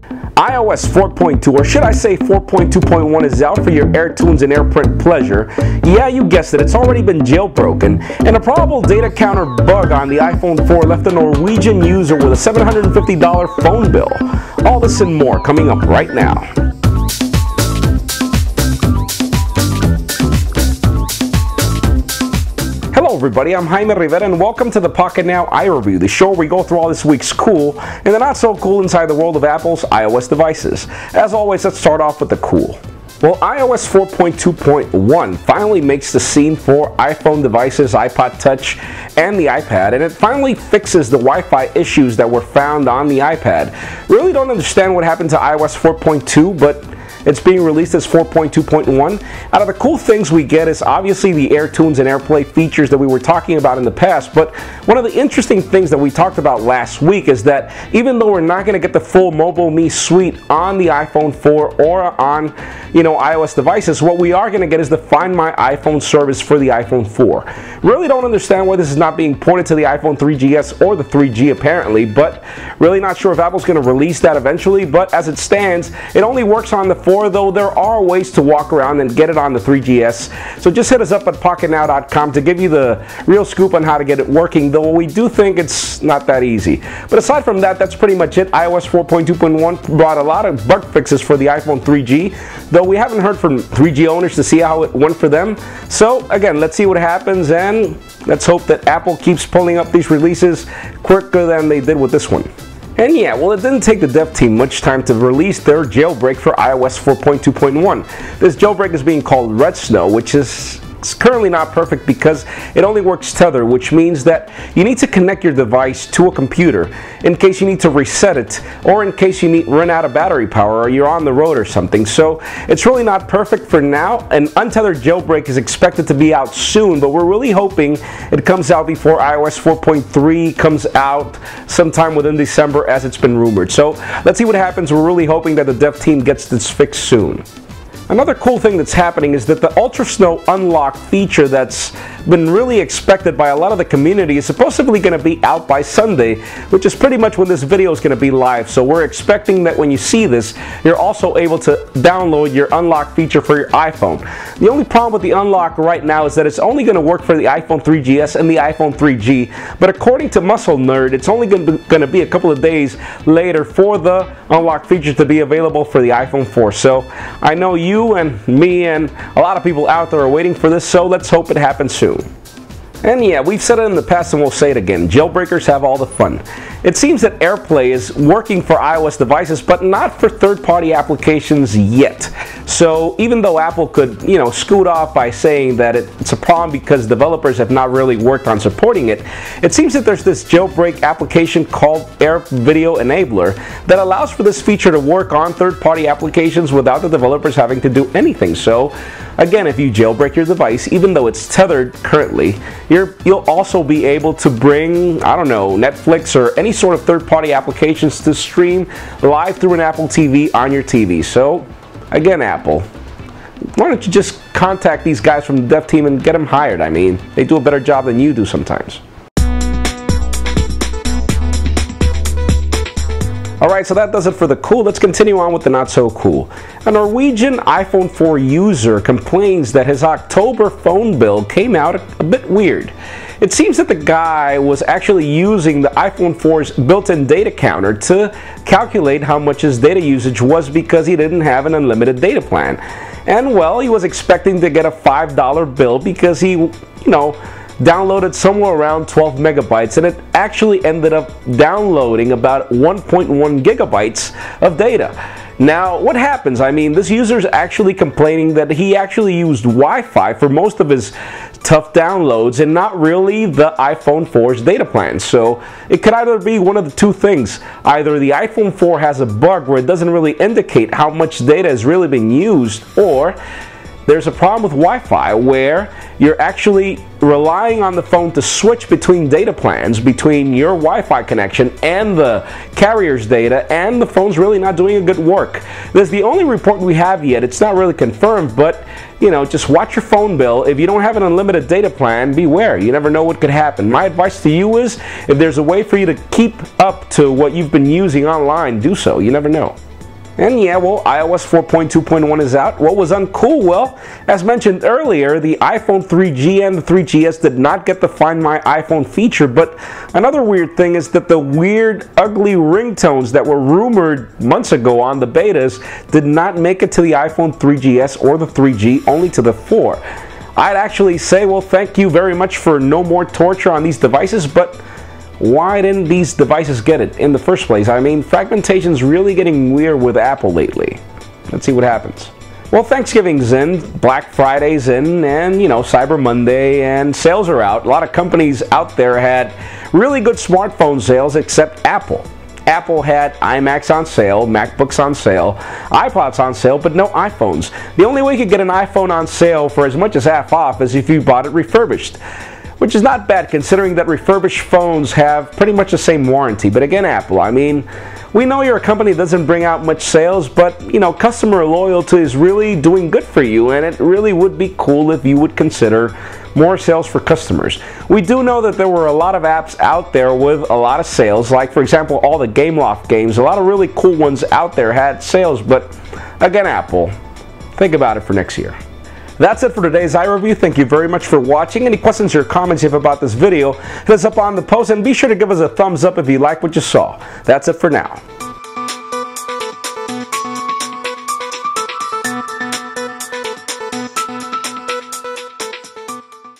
iOS 4.2, or should I say 4.2.1, is out for your AirTunes and AirPrint pleasure. Yeah, you guessed it, it's already been jailbroken, and a probable data counter bug on the iPhone 4 left a Norwegian user with a $750 phone bill. All this and more coming up right now. Hello everybody, I'm Jaime Rivera and welcome to the Pocketnow iReview, the show where we go through all this week's cool and the not so cool inside the world of Apple's iOS devices. As always, let's start off with the cool. Well, iOS 4.2.1 finally makes the scene for iPhone devices, iPod Touch, and the iPad, and it finally fixes the Wi-Fi issues that were found on the iPad. Really don't understand what happened to iOS 4.2, but it's being released as 4.2.1. Out of the cool things we get is obviously the AirTunes and AirPlay features that we were talking about in the past, but one of the interesting things that we talked about last week is that even though we're not going to get the full Mobile Me suite on the iPhone 4 or on, iOS devices, what we are going to get is the Find My iPhone service for the iPhone 4. Really don't understand why this is not being ported to the iPhone 3GS or the 3G apparently, but really not sure if Apple's going to release that eventually, but as it stands, it only works on the 4, though there are ways to walk around and get it on the 3GS. So just hit us up at Pocketnow.com to give you the real scoop on how to get it working, though we do think it's not that easy. But aside from that, that's pretty much it. iOS 4.2.1 brought a lot of bug fixes for the iPhone 3G, though we haven't heard from 3G owners to see how it went for them. So again, let's see what happens, and let's hope that Apple keeps pulling up these releases quicker than they did with this one. And yeah, well, it didn't take the dev team much time to release their jailbreak for iOS 4.2.1. This jailbreak is being called Redsnow, which is currently not perfect because it only works tethered, which means that you need to connect your device to a computer in case you need to reset it, or in case you run out of battery power, or you're on the road or something. So it's really not perfect for now. An untethered jailbreak is expected to be out soon, but we're really hoping it comes out before iOS 4.3 comes out sometime within December, as it's been rumored. So let's see what happens. We're really hoping that the dev team gets this fixed soon. Another cool thing that's happening is that the Ultrasnow Unlock feature that's been really expected by a lot of the community is supposedly going to be out by Sunday, which is pretty much when this video is going to be live. So we're expecting that when you see this, you're also able to download your Unlock feature for your iPhone. The only problem with the Unlock right now is that it's only going to work for the iPhone 3GS and the iPhone 3G, but according to Muscle Nerd, it's only going to be a couple of days later for the Unlock feature to be available for the iPhone 4. So I know you and me and a lot of people out there are waiting for this, so let's hope it happens soon. And yeah, we've said it in the past and we'll say it again, jailbreakers have all the fun. It seems that AirPlay is working for iOS devices, but not for third-party applications yet. So even though Apple could, scoot off by saying that it's a problem because developers have not really worked on supporting it, it seems that there's this jailbreak application called AirVideo Enabler that allows for this feature to work on third-party applications without the developers having to do anything. So again, if you jailbreak your device, even though it's tethered currently, you'll also be able to bring, I don't know, Netflix or any sort of third-party applications to stream live through an Apple TV on your TV. So again, Apple, why don't you just contact these guys from the dev team and get them hired? I mean, they do a better job than you do sometimes. Alright, so that does it for the cool. Let's continue on with the not so cool. A Norwegian iPhone 4 user complains that his October phone bill came out a bit weird. It seems that the guy was actually using the iPhone 4's built-in data counter to calculate how much his data usage was because he didn't have an unlimited data plan. And well, he was expecting to get a $5 bill because he, downloaded somewhere around 12 megabytes, and it actually ended up downloading about 1.1 gigabytes of data. Now, what happens? I mean, this user is actually complaining that he actually used Wi-Fi for most of his tough downloads and not really the iPhone 4's data plan. So it could either be one of the two things. Either the iPhone 4 has a bug where it doesn't really indicate how much data is really being used, or there's a problem with Wi-Fi where you're actually relying on the phone to switch between data plans, between your Wi-Fi connection and the carrier's data, and the phone's really not doing a good work. That's the only report we have yet. It's not really confirmed, but just watch your phone bill. If you don't have an unlimited data plan, beware. You never know what could happen. My advice to you is, if there's a way for you to keep up to what you've been using online, do so. You never know. And yeah, well, iOS 4.2.1 is out. What was uncool? Well, as mentioned earlier, the iPhone 3G and the 3GS did not get the Find My iPhone feature, but another weird thing is that the weird, ugly ringtones that were rumored months ago on the betas did not make it to the iPhone 3GS or the 3G, only to the 4. I'd actually say, well, thank you very much for no more torture on these devices, but why didn't these devices get it in the first place? I mean, fragmentation's really getting weird with Apple lately. Let's see what happens. Well, Thanksgiving's in, Black Friday's in, and, you know, Cyber Monday, and sales are out. A lot of companies out there had really good smartphone sales, except Apple. Apple had iMacs on sale, MacBooks on sale, iPods on sale, but no iPhones. The only way you could get an iPhone on sale for as much as half off is if you bought it refurbished, which is not bad considering that refurbished phones have pretty much the same warranty. But again, Apple, I mean, we know you're a company that doesn't bring out much sales, but, you know, customer loyalty is really doing good for you, and it really would be cool if you would consider more sales for customers. We do know that there were a lot of apps out there with a lot of sales, like, for example, all the Gameloft games. A lot of really cool ones out there had sales, but again, Apple, think about it for next year. That's it for today's iReview. Thank you very much for watching. Any questions or comments you have about this video, hit us up on the post, and be sure to give us a thumbs up if you like what you saw. That's it for now.